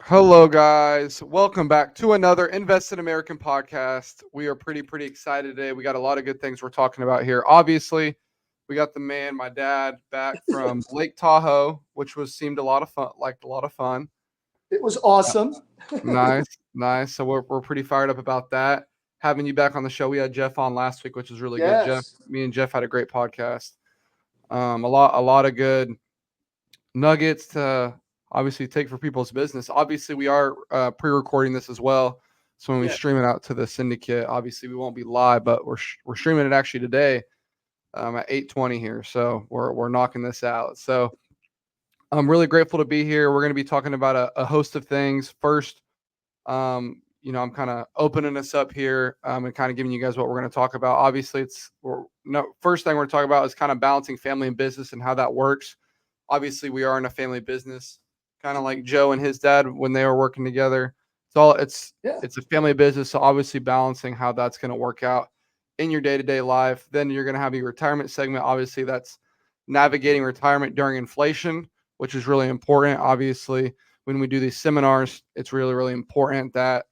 Hello, guys. Welcome back to another Invest in American podcast. We are pretty excited today. We got a lot of good things we're talking about here. Obviously, we got the man, my dad, back from Lake Tahoe, which was seemed a lot of fun, like a lot of fun. It was awesome. Nice. So we're pretty fired up about that. Having you back on the show. We had Jeff on last week, which was really good. Jeff, Yes. me and Jeff had a great podcast. A lot of good nuggets to obviously take for people's business. Obviously, we are pre-recording this as well, so when we Yeah. stream it out to the syndicate, obviously we won't be live, but we're streaming it actually today at 8:20 here, so we're knocking this out. So I'm really grateful to be here. We're going to be talking about a host of things. First, I'm kind of opening us up here and kind of giving you guys what we're going to talk about. Obviously, first thing we're going to talk about is kind of balancing family and business and how that works. Obviously, we are in a family business, kind of like Joe and his dad when they were working together. Yeah. It's a family business, so obviously balancing how that's going to work out in your day-to-day life. Then you're going to have your retirement segment. Obviously, that's navigating retirement during inflation, which is really important. Obviously, when we do these seminars, it's really important that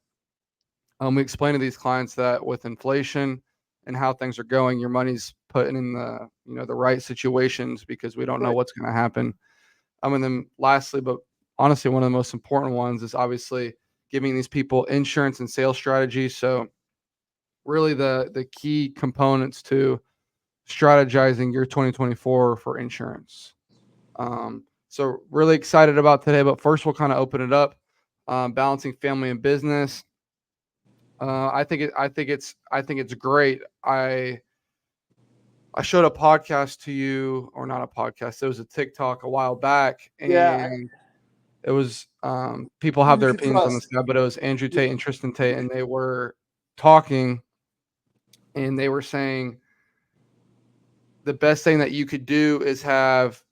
we explain to these clients that with inflation and how things are going, your money's put in the right situations because we don't know Right. what's going to happen. And then lastly, but honestly, one of the most important ones is obviously giving these people insurance and sales strategies. So really the key components to strategizing your 2024 for insurance. So really excited about today, but first we'll kind of open it up. Balancing family and business. I think it's great. I showed a podcast to you, or not a podcast. It was a TikTok a while back, Yeah. and it was people Who have you their can opinions on this trust. guy, but it was Andrew Yeah. Tate and Tristan Tate, and they were talking, and they were saying the best thing that you could do is have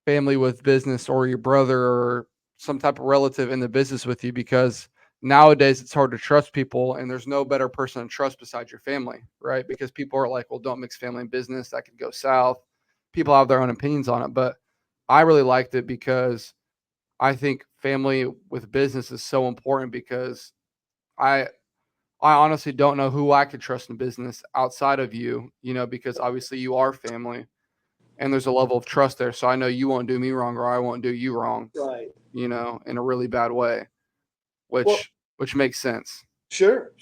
family with business or your brother or some type of relative in the business with you because nowadays it's hard to trust people and there's no better person to trust besides your family, right? Because people are like, well, don't mix family and business. That could go south. People have their own opinions on it. But I really liked it because I think family with business is so important because I I honestly don't know who I could trust in business outside of you, because obviously you are family and there's a level of trust there. So I know you won't do me wrong or I won't do you wrong, Right. in a really bad way, Well, which makes sense. sure.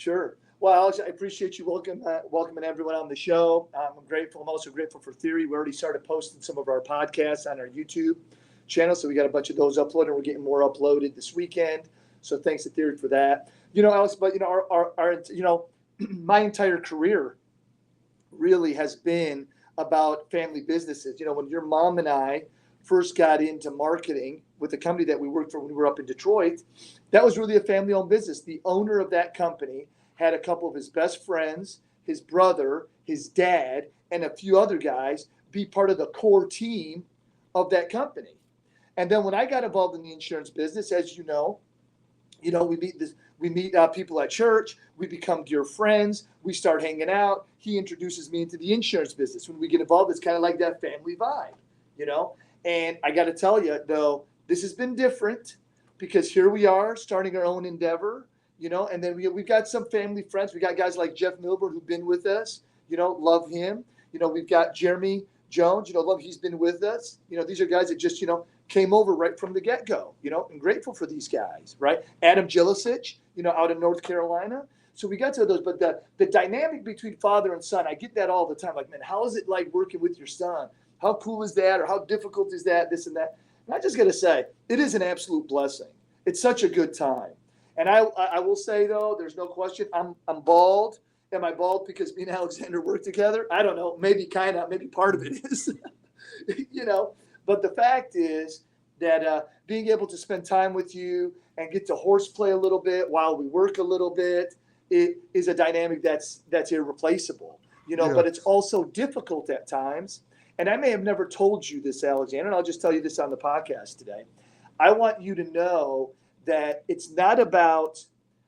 Well, Alex, I appreciate you welcoming everyone on the show. I'm grateful. I'm also grateful for Theory. We already started posting some of our podcasts on our YouTube channel, so we got a bunch of those uploaded. And we're getting more uploaded this weekend. So thanks to Theory for that. Alex, but our my entire career really has been about family businesses. When your mom and I first got into marketing with the company that we worked for when we were up in Detroit, that was really a family owned business. The owner of that company had a couple of his best friends, his brother, his dad, and a few other guys be part of the core team of that company. And then when I got involved in the insurance business, as we meet people at church. We become dear friends. We start hanging out. He introduces me into the insurance business. When we get involved, it's kind of like that family vibe, you know. And I got to tell you, though, this has been different because here we are starting our own endeavor, And then we've got some family friends. We got guys like Jeff Milburn who've been with us, love him. We've got Jeremy Jones, love he's been with us. These are guys that just came over right from the get-go, and grateful for these guys, right? Adam Jilicic, out in North Carolina. So we got to those, but the dynamic between father and son, I get that all the time. Like, man, how is it like working with your son? How cool is that? Or how difficult is that? This and that. And I just got to say, it is an absolute blessing. It's such a good time. And I will say, though, there's no question, I'm bald. Am I bald because me and Alexander work together? I don't know. Maybe kind of, maybe part of it is, you know. But the fact is that being able to spend time with you and get to horseplay a little bit while we work a little bit, it is a dynamic that's irreplaceable. Yeah. But it's also difficult at times. And I may have never told you this, Alexander, and I'll just tell you this on the podcast today. I want you to know that it's not about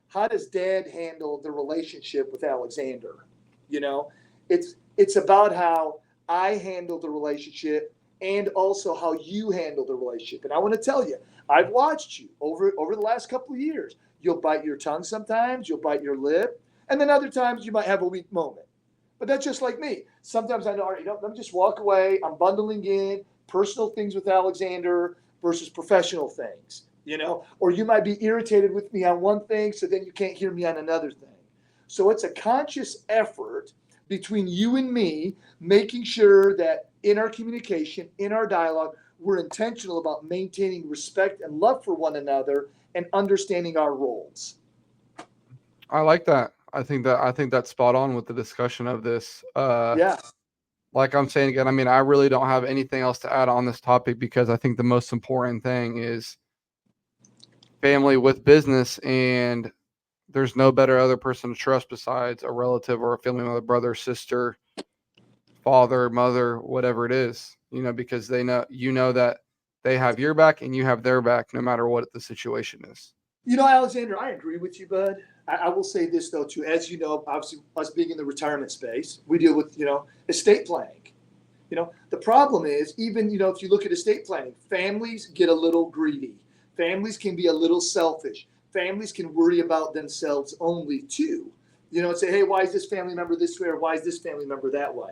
how does dad handle the relationship with Alexander. You know, it's about how I handle the relationship and also how you handle the relationship. And I want to tell you, I've watched you over the last couple of years. You'll bite your tongue sometimes, you'll bite your lip, and then other times you might have a weak moment. But that's just like me. Sometimes I know, all right, let me just walk away. I'm bundling in personal things with Alexander versus professional things, or you might be irritated with me on one thing, so then you can't hear me on another thing. So it's a conscious effort between you and me, making sure that in our communication, in our dialogue, we're intentional about maintaining respect and love for one another and understanding our roles. I like that. I think that's spot on with the discussion of this. Yeah. Like I'm saying again, I mean, I really don't have anything else to add on this topic because I think the most important thing is family with business, and there's no better other person to trust besides a relative or a family member, brother, sister, father, mother, whatever it is, because they know, that they have your back and you have their back no matter what the situation is. Alexander, I agree with you, bud. I will say this, though, too. As you know, obviously, us being in the retirement space, we deal with, estate planning. The problem is, even, if you look at estate planning, families get a little greedy. Families can be a little selfish. Families can worry about themselves only, too. And say, hey, why is this family member this way, or why is this family member that way?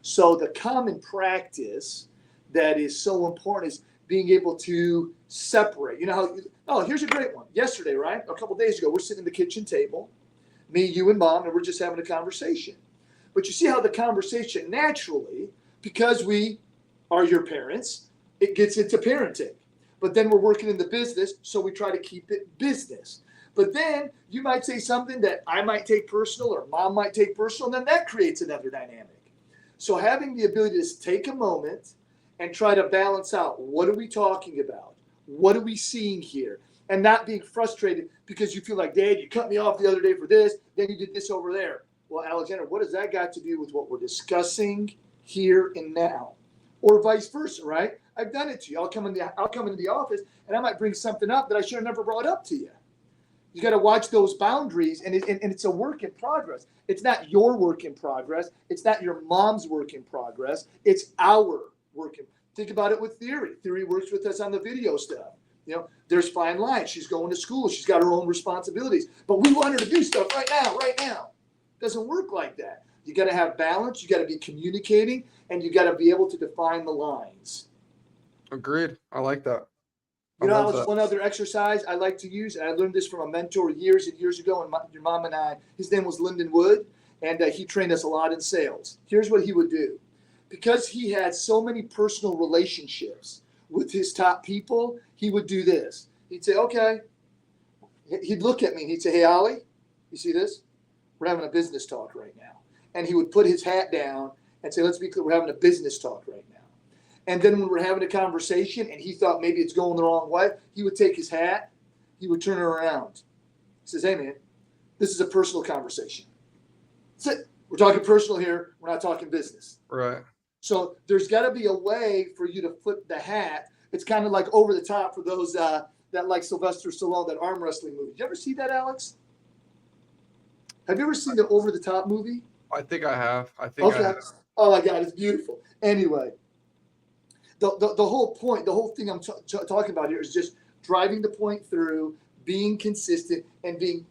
So the common practice that is so important is being able to separate. Here's a great one. Yesterday, right? A couple of days ago, we're sitting at the kitchen table, me, you, and Mom, and we're just having a conversation. But you see how the conversation naturally, because we are your parents, it gets into parenting. But then we're working in the business, so we try to keep it business. But then you might say something that I might take personal or Mom might take personal, and then that creates another dynamic. So having the ability to take a moment and try to balance out, what are we talking about? What are we seeing here? And not being frustrated because you feel like, Dad, you cut me off the other day for this, then you did this over there. Well, Alexander, what does that got to do with what we're discussing here and now? Or vice versa, right? I've done it to you. I'll come into the office and I might bring something up that I should have never brought up to you. You got to watch those boundaries, and it's a work in progress. It's not your work in progress. It's not your mom's work in progress. It's our work in. Think about it with Theory. Theory works with us on the video stuff. There's fine lines. She's going to school. She's got her own responsibilities. But we want her to do stuff right now. It doesn't work like that. You got to have balance. You got to be communicating, and you got to be able to define the lines. Agreed. I like that. One other exercise I like to use, and I learned this from a mentor years and years ago, and your mom and I, his name was Lyndon Wood, and he trained us a lot in sales. Here's what he would do. Because he had so many personal relationships with his top people, he would do this. He'd say, okay. He'd look at me and he'd say, hey, Allie, you see this? We're having a business talk right now. And he would put his hat down and say, let's be clear, we're having a business talk right now. And then when we're having a conversation and he thought maybe it's going the wrong way, he would take his hat, he would turn it around. He says, hey, man, this is a personal conversation. That's it. We're talking personal here. We're not talking business. Right. So there's got to be a way for you to flip the hat. It's kind of like Over the Top for those that like Sylvester Stallone, that arm wrestling movie. Did you ever see that, Alex? Have you ever seen the Over the Top movie? I think I have. Okay. Oh, my God, it's beautiful. Anyway. The whole point, the whole thing I'm talking about here is just driving the point through, being consistent, and being,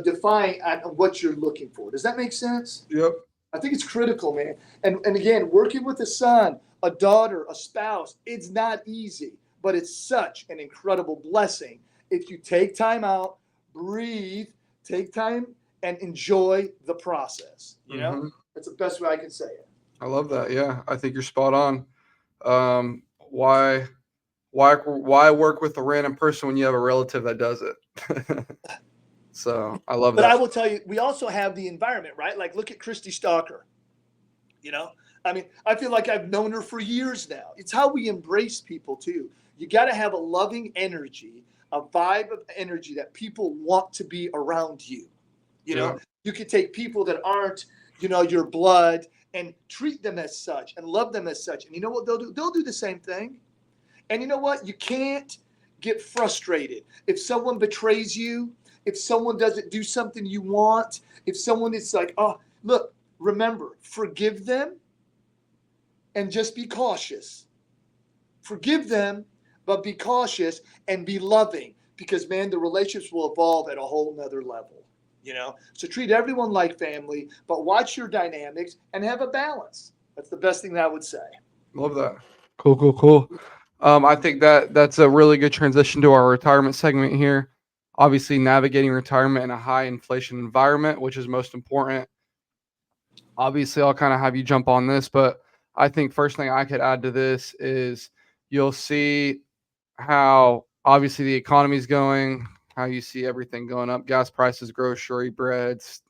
defining on what you're looking for. Does that make sense? Yep. I think it's critical, man. And again, working with a son, a daughter, a spouse, it's not easy, but it's such an incredible blessing if you take time out, breathe, take time, and enjoy the process. That's the best way I can say it. I love that. Yeah, I think you're spot on. Why work with a random person when you have a relative that does it? So I love that. But I will tell you, we also have the environment, right? Like, look at Christy Stalker. I feel like I've known her for years now. It's how we embrace people too. You got to have a loving energy, a vibe of energy that people want to be around you. You could take people that aren't, your blood, and treat them as such and love them as such. And you know what they'll do? They'll do the same thing. And you know what? You can't get frustrated. If someone betrays you, if someone doesn't do something you want, if someone is like, oh, look, remember, forgive them and just be cautious. Forgive them, but be cautious and be loving, because man, the relationships will evolve at a whole nother level. So treat everyone like family, but watch your dynamics and have a balance. That's the best thing that I would say. Love that. Cool, cool, cool. I think that's a really good transition to our retirement segment here. Obviously, navigating retirement in a high inflation environment, which is most important. Obviously, I'll kind of have you jump on this, but I think first thing I could add to this is you'll see how obviously the economy is going, how you see everything going up, gas prices, grocery, breads,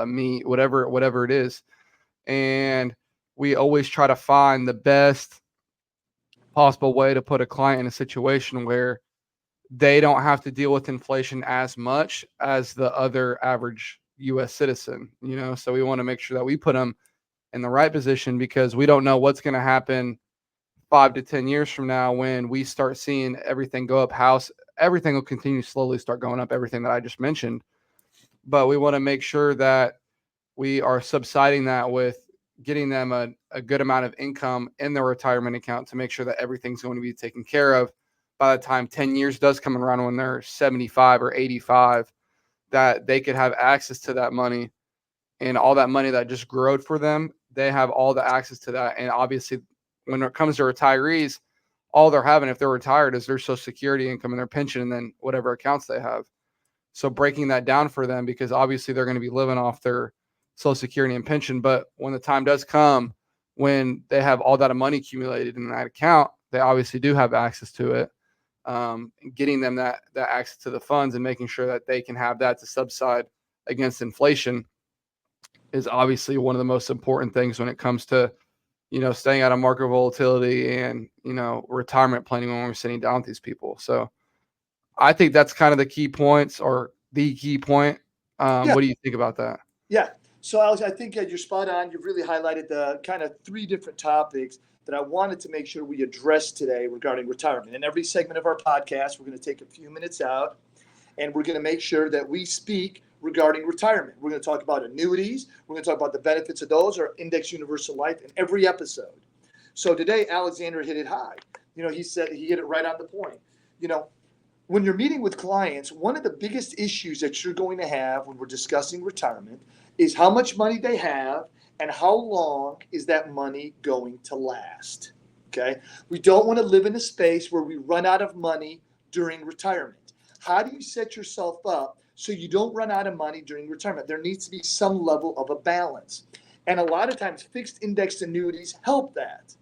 meat, whatever it is, and we always try to find the best possible way to put a client in a situation where they don't have to deal with inflation as much as the other average US citizen, So we want to make sure that we put them in the right position, because we don't know what's going to happen 5 to 10 years from now when we start seeing everything go up. Everything will continue to slowly start going up, everything that I just mentioned. But we want to make sure that we are subsiding that with getting them a good amount of income in their retirement account to make sure that everything's going to be taken care of by the time 10 years does come around, when they're 75 or 85, that they could have access to that money, and all that money that just growed for them, they have all the access to that. And obviously, when it comes to retirees, all they're having, if they're retired, is their Social Security income and their pension, and then whatever accounts they have. So breaking that down for them, because obviously they're going to be living off their Social Security and pension. But when the time does come, when they have all that money accumulated in that account, they obviously do have access to it. Getting them that access to the funds and making sure that they can have that to subside against inflation is obviously one of the most important things when it comes to, staying out of market volatility and, retirement planning when we're sitting down with these people. So I think that's kind of the key points, or the key point. Yeah, What do you think about that? yeah. So Alex, I think you're spot on. You've really highlighted the kind of three different topics that I wanted to make sure we address today regarding retirement. In every segment of our podcast, we're going to take a few minutes out and we're going to make sure that we speak regarding retirement. We're going to talk about annuities. We're going to talk about the benefits of those, or index universal life, in every episode. So today, Alexander hit it high. He said he hit it right on the point. When you're meeting with clients, one of the biggest issues that you're going to have when we're discussing retirement is how much money they have and how long is that money going to last. Okay? We don't want to live in a space where we run out of money during retirement. How do you set yourself up so you don't run out of money during retirement? There needs to be some level of a balance. And a lot of times fixed indexed annuities help that.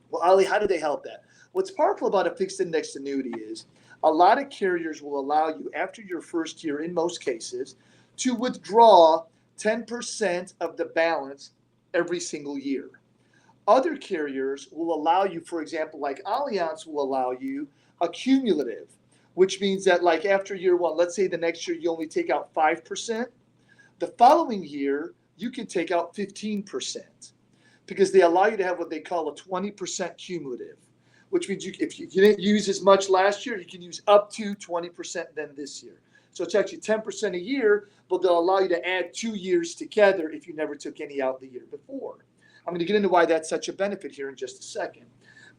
Well, Ali, how do they help that? What's powerful about a fixed indexed annuity is a lot of carriers will allow you, after your first year, in most cases, to withdraw 10% of the balance every single year. Other carriers will allow you, for example, like Allianz will allow you a cumulative, which means that like after year one, let's say the next year you only take out 5%, the following year you can take out 15%, because they allow you to have what they call a 20% cumulative, which means if you didn't use as much last year, you can use up to 20% then this year. So it's actually 10% a year, but they'll allow you to add 2 years together if you never took any out the year before. I'm going to get into why that's such a benefit here in just a second.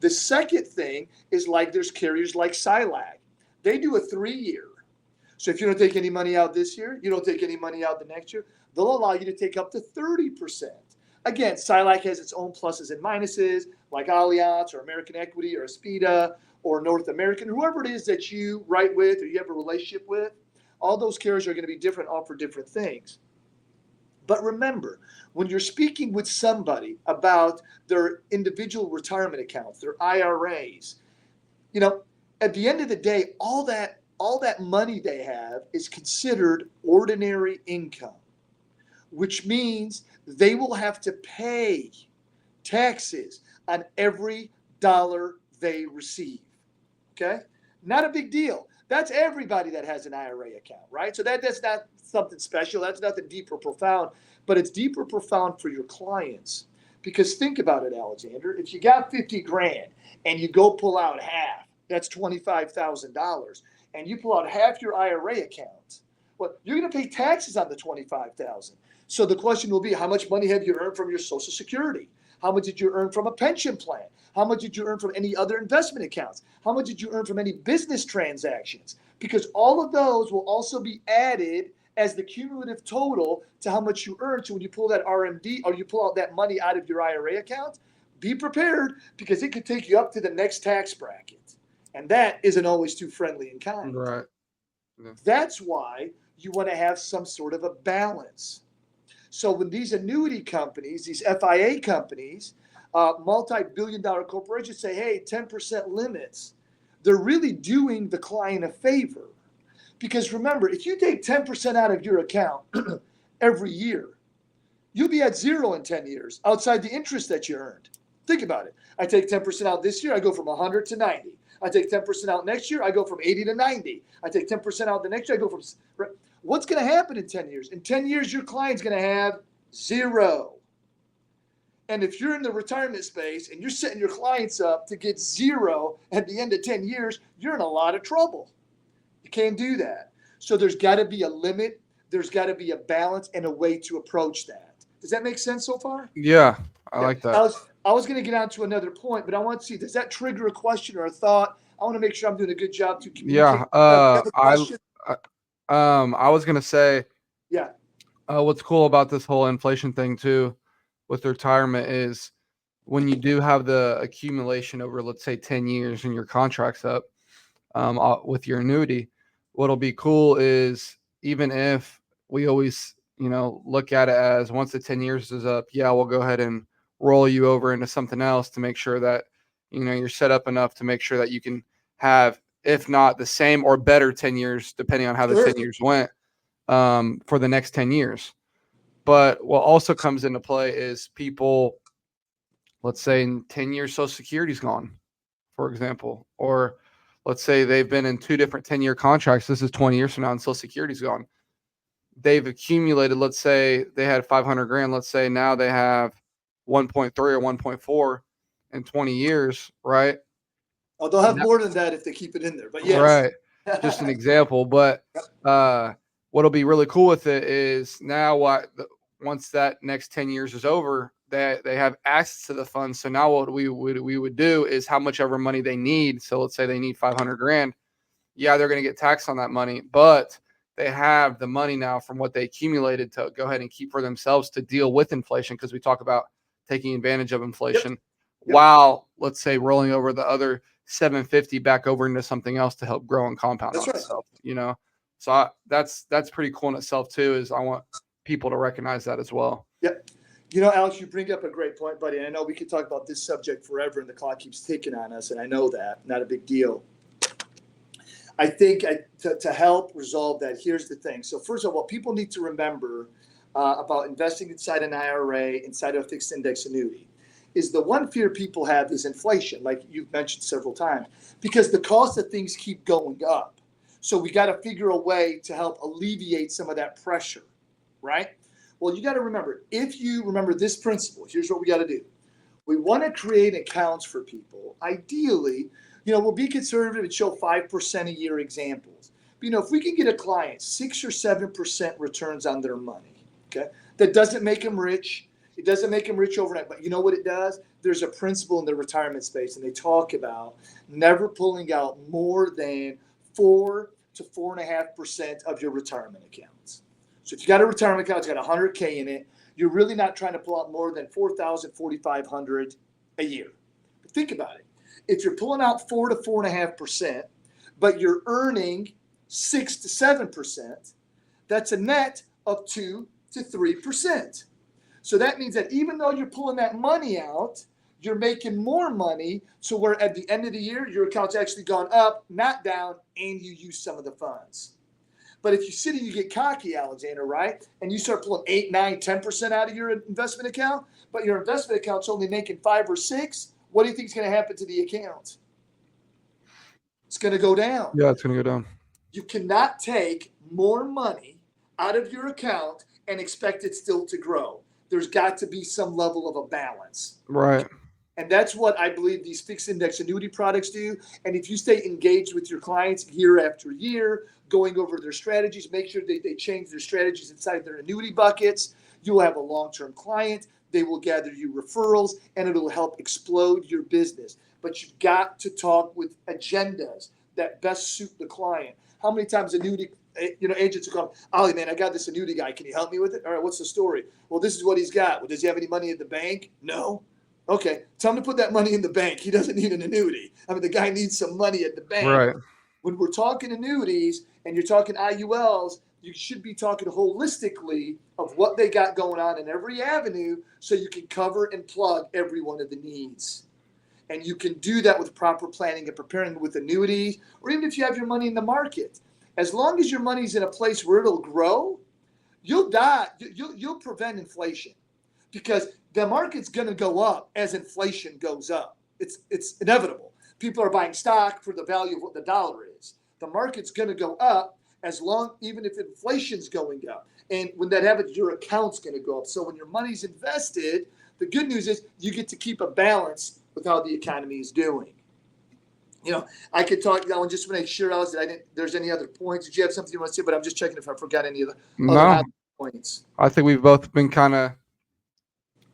The second thing is, like, there's carriers like SILAG. They do a 3-year. So if you don't take any money out this year, you don't take any money out the next year, they'll allow you to take up to 30%. Again, SILAG has its own pluses and minuses, like Allianz or American Equity or Aspida or North American, whoever it is that you write with or you have a relationship with. All those carriers are going to be different, offer different things. But remember, when you're speaking with somebody about their individual retirement accounts, their IRAs, at the end of the day, all that money they have is considered ordinary income, which means they will have to pay taxes on every dollar they receive. Okay? Not a big deal. That's everybody that has an IRA account, right? So that's not something special. That's nothing deep or profound, but it's deep or profound for your clients. Because think about it, Alexander. If you got 50 grand and you go pull out half, that's $25,000, and you pull out half your IRA account, well, you're going to pay taxes on the $25,000. So the question will be, how much money have you earned from your Social Security? How much did you earn from a pension plan? How much did you earn from any other investment accounts? How much did you earn from any business transactions? Because all of those will also be added as the cumulative total to how much you earn. So when you pull that RMD or you pull out that money out of your IRA account, be prepared because it could take you up to the next tax bracket. And that isn't always too friendly and kind. Right. Yeah. That's why you want to have some sort of a balance. So when these annuity companies, these FIA companies, multi-billion-dollar corporations say, hey, 10% limits, they're really doing the client a favor. Because remember, if you take 10% out of your account every year, you'll be at zero in 10 years outside the interest that you earned. Think about it. I take 10% out this year, I go from 100 to 90. I take 10% out next year, I go from 80 to 90. I take 10% out the next year, I go from... What's going to happen in 10 years? In 10 years, your client's going to have zero. And if you're in the retirement space and you're setting your clients up to get zero at the end of 10 years, you're in a lot of trouble. You can't do that. So there's got to be a limit. There's got to be a balance and a way to approach that. Does that make sense so far? Yeah, I like that. I was going to get on to another point, but I want to see, does that trigger a question or a thought? I want to make sure I'm doing a good job to communicate. Yeah. I was gonna say, yeah. What's cool about this whole inflation thing too, with retirement is when you do have the accumulation over, let's say, 10 years and your contract's up, with your annuity, what'll be cool is even if we always, look at it as once the 10 years is up, yeah, we'll go ahead and roll you over into something else to make sure that, you're set up enough to make sure that you can have, if not the same or better 10 years, depending on how the 10 years went, for the next 10 years. But what also comes into play is people, let's say in 10 years, Social Security's gone, for example, or let's say they've been in 2 different 10-year contracts. This is 20 years from now and Social Security's gone. They've accumulated, let's say they had 500 grand. Let's say now they have 1.3 or 1.4 in 20 years, right? Oh, they'll have more than that if they keep it in there, but yes. Right. Just an example. But what'll be really cool with it is now once that next 10 years is over, they have access to the funds. So now what we would do is how much ever money they need. So let's say they need 500 grand. Yeah, they're going to get taxed on that money, but they have the money now from what they accumulated to go ahead and keep for themselves to deal with inflation. Because we talk about taking advantage of inflation while, let's say, rolling over the other 750 back over into something else to help grow and compound on itself, So that's pretty cool in itself too, is I want people to recognize that as well. Yep. Alex, you bring up a great point, buddy. And I know we could talk about this subject forever and the clock keeps ticking on us. And I know that, not a big deal. I think to help resolve that, here's the thing. So first of all, what people need to remember about investing inside an IRA, inside a fixed index annuity, is the one fear people have is inflation, like you've mentioned several times, because the cost of things keep going up. So we got to figure a way to help alleviate some of that pressure, right? Well, you got to remember, if you remember this principle, here's what we got to do. We want to create accounts for people. Ideally, we'll be conservative and show 5% a year examples. But, if we can get a client 6 or 7% returns on their money, okay, that doesn't make them rich. It doesn't make them rich overnight, but you know what it does? There's a principle in the retirement space, and they talk about never pulling out more than 4 to 4.5% of your retirement accounts. So if you got a retirement account, it's got $100K in it, you're really not trying to pull out more than $4,000, $4,500 a year. But think about it. If you're pulling out 4 to 4.5%, but you're earning 6 to 7%, that's a net of 2 to 3%. So that means that even though you're pulling that money out, you're making more money. So where at the end of the year, your account's actually gone up, not down, and you use some of the funds. But if you sit and you get cocky, Alexander, right, and you start pulling 8, 9, 10% out of your investment account, but your investment account's only making 5 or 6, what do you think is going to happen to the account? It's going to go down. Yeah, it's going to go down. You cannot take more money out of your account and expect it still to grow. There's got to be some level of a balance. Right. And that's what I believe these fixed index annuity products do. And if you stay engaged with your clients year after year, going over their strategies, make sure they change their strategies inside their annuity buckets, you will have a long-term client They will gather you referrals, and it'll help explode your business. But you've got to talk with agendas that best suit the client. How many times annuity agents will come, Ollie, man, I got this annuity guy. Can you help me with it? All right, what's the story? Well, this is what he's got. Well, does he have any money at the bank? No. Okay, tell him to put that money in the bank. He doesn't need an annuity. I mean, the guy needs some money at the bank. Right. When we're talking annuities and you're talking IULs, you should be talking holistically of what they got going on in every avenue so you can cover and plug every one of the needs. And you can do that with proper planning and preparing with annuities, or even if you have your money in the market. As long as your money's in a place where it'll grow, you'll prevent inflation, because the market's going to go up as inflation goes up. It's inevitable. People are buying stock for the value of what the dollar is. The market's going to go up even if inflation's going up. And when that happens, your account's going to go up. So when your money's invested, the good news is you get to keep a balance with how the economy is doing. I could talk, Alan, just to make sure, Alice, that there's any other points. Did you have something you want to say? But I'm just checking if I forgot any of the other points. I think we've both been kind of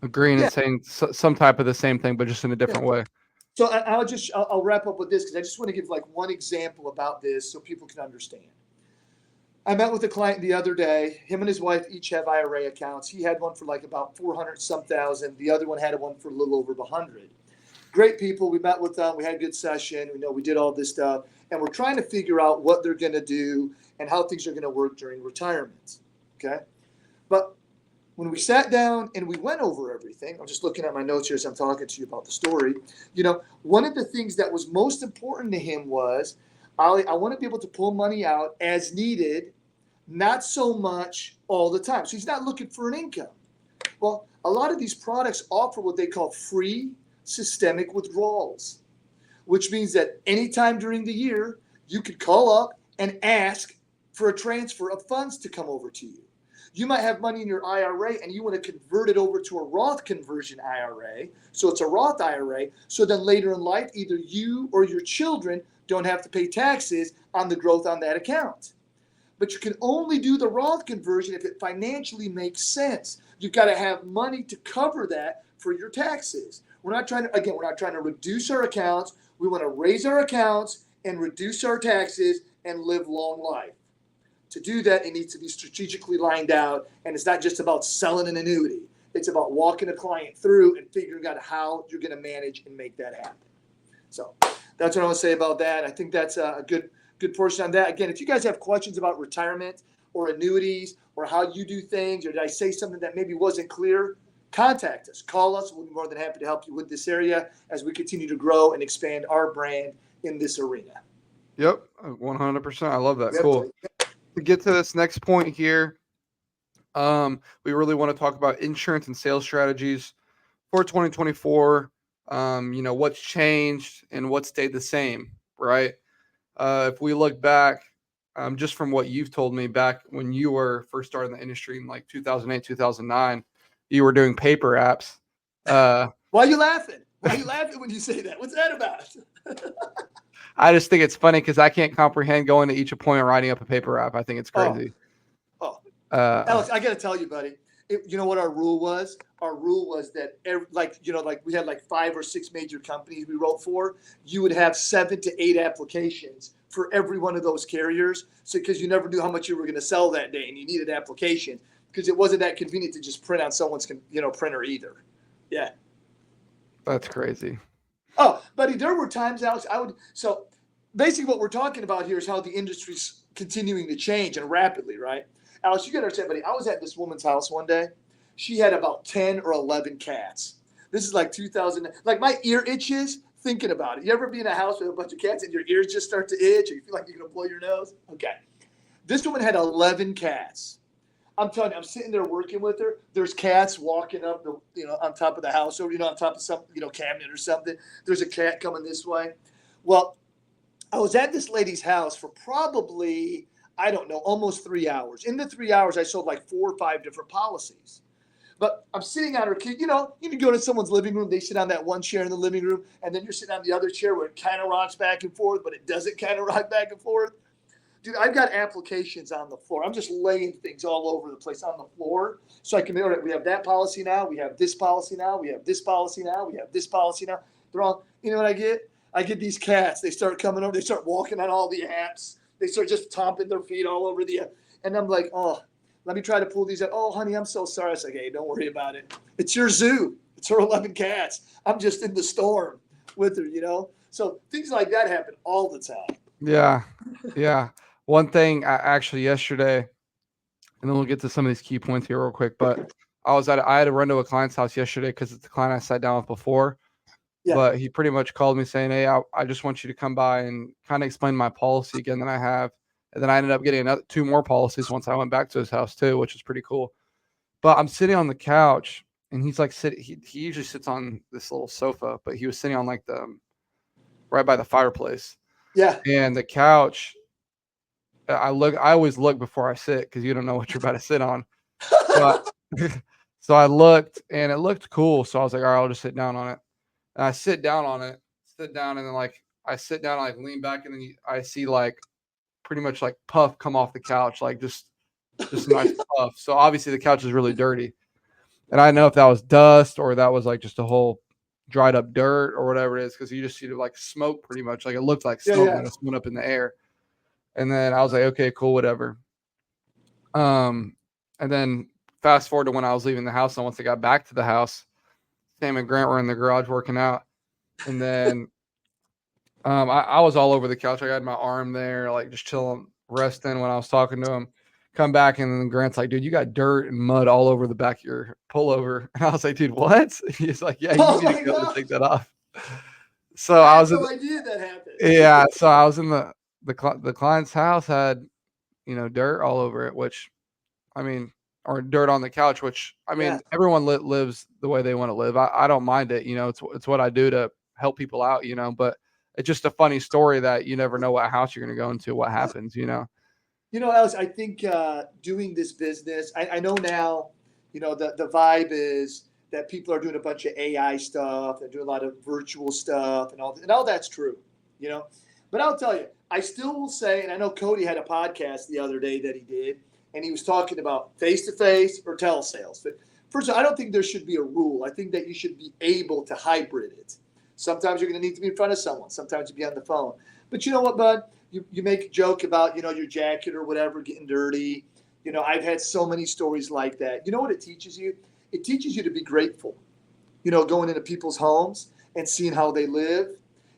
agreeing and saying some type of the same thing, but just in a different way. So I'll wrap up with this, because I just want to give like one example about this so people can understand. I met with a client the other day. Him and his wife each have IRA accounts. He had one for like about 400-some thousand. The other one had one for a little over 100. Great people. We met with them. We had a good session. We did all this stuff. And we're trying to figure out what they're going to do and how things are going to work during retirement. Okay. But when we sat down and we went over everything, I'm just looking at my notes here as I'm talking to you about the story. One of the things that was most important to him was, Ollie, I want to be able to pull money out as needed, not so much all the time. So he's not looking for an income. Well, a lot of these products offer what they call free systemic withdrawals, which means that anytime during the year, you could call up and ask for a transfer of funds to come over to you. You might have money in your IRA and you want to convert it over to a Roth conversion IRA. So it's a Roth IRA. So then later in life, either you or your children don't have to pay taxes on the growth on that account. But you can only do the Roth conversion if it financially makes sense. You've got to have money to cover that for your taxes. We're not trying to reduce our accounts. We want to raise our accounts and reduce our taxes and live long life. To do that, it needs to be strategically lined out, and it's not just about selling an annuity. It's about walking a client through and figuring out how you're going to manage and make that happen. So that's what I want to say about that. I think that's a good portion on that. Again, if you guys have questions about retirement or annuities or how you do things, or did I say something that maybe wasn't clear, contact us. Call us. We'll be more than happy to help you with this area as we continue to grow and expand our brand in this arena. Yep, 100%. I love that. Cool. To get to this next point here, we really want to talk about insurance and sales strategies for 2024. What's changed and what stayed the same, right? If we look back, just from what you've told me back when you were first starting the industry in like 2008, 2009, you were doing paper apps. Why are you laughing? Why are you laughing when you say that? What's that about? I just think it's funny because I can't comprehend going to each appointment writing up a paper app. I think it's crazy. Alex, I got to tell you, buddy. You know what our rule was? Our rule was that we had like 5 or 6 major companies we wrote for. You would have 7 to 8 applications for every one of those carriers. So because you never knew how much you were going to sell that day, and you needed application because it wasn't that convenient to just print on someone's printer either. Yeah. That's crazy. Oh, buddy, there were times, Alex, so basically what we're talking about here is how the industry's continuing to change and rapidly, right? Alex, you got to understand, buddy, I was at this woman's house one day. She had about 10 or 11 cats. This is like 2000. Like my ear itches thinking about it. You ever be in a house with a bunch of cats and your ears just start to itch or you feel like you're going to blow your nose? Okay. This woman had 11 cats. I'm telling you, I'm sitting there working with her. There's cats walking up, on top of the house, or on top of some, cabinet or something. There's a cat coming this way. Well, I was at this lady's house for probably, I don't know, almost 3 hours. In the 3 hours, I sold like 4 or 5 different policies. But I'm sitting on her kid. You can go to someone's living room. They sit on that one chair in the living room, and then you're sitting on the other chair where it kind of rocks back and forth, but it doesn't kind of rock back and forth. Dude, I've got applications on the floor. I'm just laying things all over the place on the floor. So I can be, all right, we have that policy now. We have this policy now. We have this policy now. We have this policy now. They're all, you know what I get? I get these cats. They start coming over. They start walking on all the apps. They start just stomping their feet all over the app. And I'm like, oh, let me try to pull these out. Oh, honey, I'm so sorry. I was like, hey, don't worry about it. It's your zoo. It's her 11 cats. I'm just in the storm with her, you know? So things like that happen all the time. Yeah. Yeah. One thing actually yesterday, and then we'll get to some of these key points here real quick, but I had to run to a client's house yesterday because it's the client I sat down with before. Yeah. But he pretty much called me saying, hey, I just want you to come by and kind of explain my policy again that I have. And then I ended up getting two more policies once I went back to his house too, which is pretty cool. But I'm sitting on the couch and he's like, he usually sits on this little sofa, but he was sitting on like right by the fireplace. Yeah. And the couch, I always look before I sit because you don't know what you're about to sit on. So so I looked and it looked cool. So I was like, all right, I'll just sit down on it. And I sit down on it, and then like I sit down, like lean back, and then I see like pretty much like puff come off the couch, like just a nice puff. So obviously the couch is really dirty. And I don't know if that was dust or that was like just a whole dried up dirt or whatever it is, because you just see like smoke pretty much. Like it looked like smoke that just went up in the air. And then I was like, okay, cool, whatever. And then fast forward to when I was leaving the house, and once I got back to the house, Sam and Grant were in the garage working out. And then I was all over the couch. I had my arm there, like just chilling, resting when I was talking to him. Come back, and then Grant's like, dude, you got dirt and mud all over the back of your pullover. And I was like, dude, what? He's like, yeah, you need to go and take that off. So I was no idea that happened. Yeah. So I was in the client's house, had, dirt all over it, which, I mean, or dirt on the couch, which, I mean, everyone lives the way they want to live. I don't mind it. It's what I do to help people out, but it's just a funny story that you never know what house you're going to go into, what happens, Alice, I think doing this business, I know now, the vibe is that people are doing a bunch of AI stuff. They're doing a lot of virtual stuff and all that's true, But I'll tell you, I still will say, and I know Cody had a podcast the other day that he did, and he was talking about face-to-face or telesales. But first of all, I don't think there should be a rule. I think that you should be able to hybrid it. Sometimes you're going to need to be in front of someone. Sometimes you be on the phone. But you know what, bud? You make a joke about, your jacket or whatever getting dirty. I've had so many stories like that. You know what it teaches you? It teaches you to be grateful, going into people's homes and seeing how they live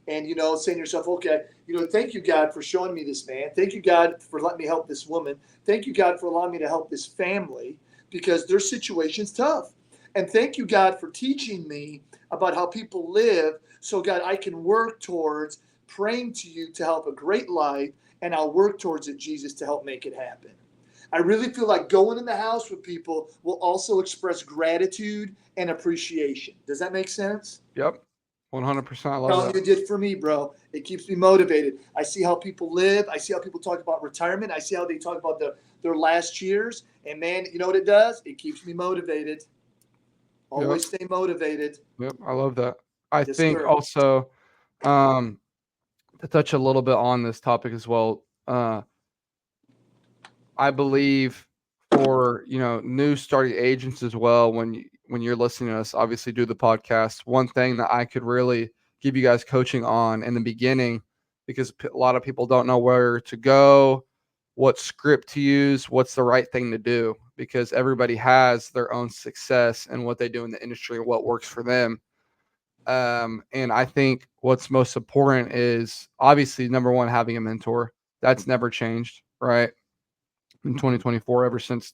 and, saying to yourself, okay, thank you, God, for showing me this man. Thank you, God, for letting me help this woman. Thank you, God, for allowing me to help this family because their situation's tough. And thank you, God, for teaching me about how people live so, God, I can work towards praying to you to help a great life, and I'll work towards it, Jesus, to help make it happen. I really feel like going in the house with people will also express gratitude and appreciation. Does that make sense? Yep. 100%. I love that. You did for me, bro. It keeps me motivated. I see how people live. I see how people talk about retirement. I see how they talk about their last years. And man, you know what it does? It keeps me motivated. Always stay motivated. Yep. I love that. I think also, to touch a little bit on this topic as well, I believe for, new starting agents as well, when you're listening to us, obviously do the podcast. One thing that I could really give you guys coaching on in the beginning, because a lot of people don't know where to go, what script to use, what's the right thing to do, because everybody has their own success and what they do in the industry and what works for them. And I think what's most important is obviously number one, having a mentor. That's never changed, right? In 2024, ever since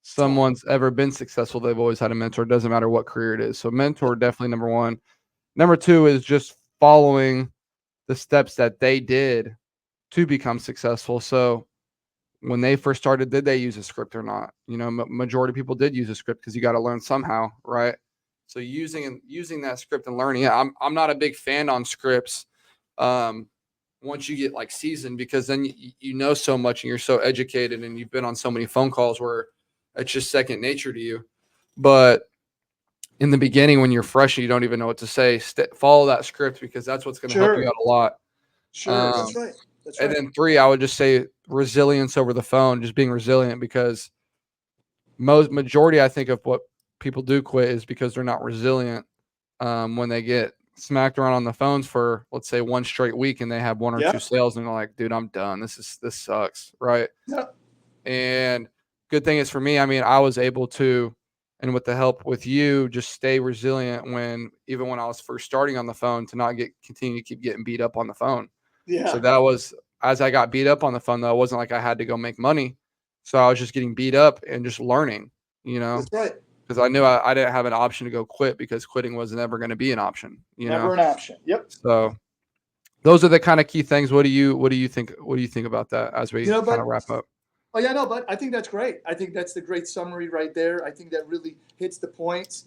someone's ever been successful, they've always had a mentor. It doesn't matter what career it is. So mentor, definitely number one. Number two is just following the steps that they did to become successful. So when they first started, did they use a script or not? Majority of people did use a script because you got to learn somehow, right? So using that script and learning it. I'm not a big fan on scripts. Once you get like seasoned, because then you know so much and you're so educated and you've been on so many phone calls where it's just second nature to you. But in the beginning, when you're fresh and you don't even know what to say, follow that script, because that's what's going to help you out a lot. Sure. That's right. That's And right. then 3, I would just say resilience over the phone, just being resilient, because majority, I think, of what people do quit is because they're not resilient. When they get smacked around on the phones for, let's say, one straight week and they have 1 or 2 Yeah. sales and they're like, dude, I'm done. This sucks. Right. Yeah. And good thing is for me, I mean, I was able to, and with the help with you, just stay resilient even when I was first starting on the phone, to not continue to keep getting beat up on the phone. So Yeah. that was, as I got beat up on the phone, though, it wasn't like I had to go make money. So I was just getting beat up and just learning, That's right. because I knew I didn't have an option to go quit, because quitting was never going to be an option, Never an option. Yep. So those are the kind of key things. What do you think about that as we kind of But wrap up? oh yeah, no, but I think that's great. I think that's the great summary right there. I think that really hits the points.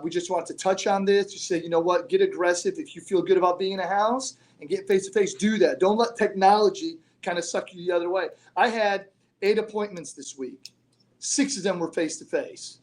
We just want to touch on this. Just say, you know what, get aggressive. If you feel good about being in a house and get face to face, do that. Don't let technology kind of suck you the other way. I had 8 appointments this week. 6 of them were face to face.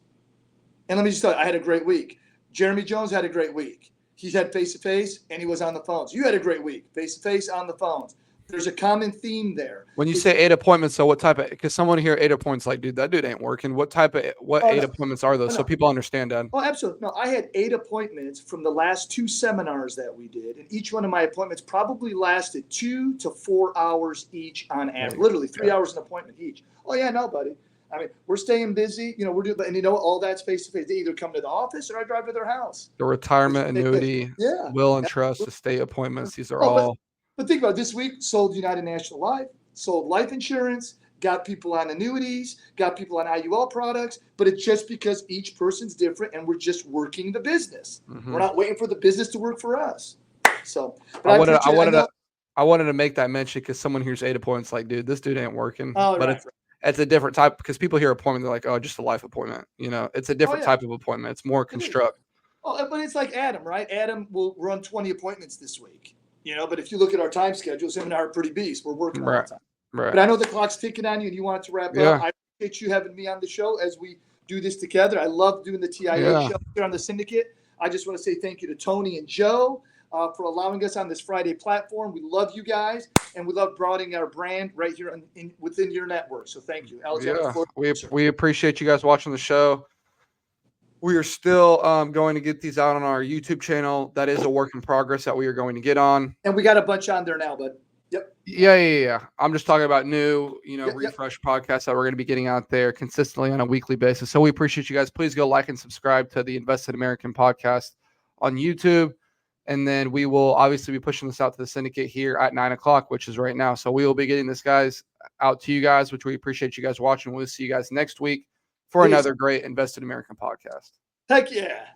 And let me just tell you, I had a great week. Jeremy Jones had a great week. He's had face to face and he was on the phones. You had a great week, face to face, on the phones. There's a common theme there. When you say 8 appointments, so what type of? Because someone here 8 appointments, like, dude, that dude ain't working. What 8 No. appointments are those? Oh, So no. people understand that. Oh, absolutely. No, I had 8 appointments from the last 2 seminars that we did, and each one of my appointments probably lasted 2 to 4 hours each on average. Literally 3 hours an appointment each. Oh yeah, no, buddy. I mean, we're staying busy. We're doing, and all that's face to face. They either come to the office or I drive to their house. The retirement, annuity, Yeah. will and trust, estate appointments. These are Oh, all. but think about it. This week, sold United National Life, sold life insurance, got people on annuities, got people on IUL products, but it's just because each person's different and we're just working the business. Mhm. We're not waiting for the business to work for us. So, but I wanted to make that mention because someone hears 8 appointments, like, dude, this dude ain't working. Oh, But right. it's a different type, because people hear appointment, they're like, oh, just a life appointment. It's a different type of appointment. It's more construct. Oh, but it's like Adam, right? Adam will run 20 appointments this week. But if you look at our time schedules, him and I are pretty beast. We're working all the time. Right. But I know the clock's ticking on you and you want it to wrap up. I appreciate you having me on the show as we do this together. I love doing the TIA show here on the Syndicate. I just want to say thank you to Tony and Joe for allowing us on this Friday platform. We love you guys, and we love broadening our brand right here within your network. So thank you, Alexander. We appreciate you guys watching the show. We are still going to get these out on our YouTube channel. That is a work in progress that we are going to get on. And we got a bunch on there now, bud. Yep. Yeah. I'm just talking about new, refresh podcasts that we're going to be getting out there consistently on a weekly basis. So we appreciate you guys. Please go like and subscribe to the Invested American podcast on YouTube. And then we will obviously be pushing this out to the Syndicate here at 9:00, which is right now. So we will be getting this out to you guys, which we appreciate you guys watching. We'll see you guys next week for another great Invested American podcast. Heck yeah.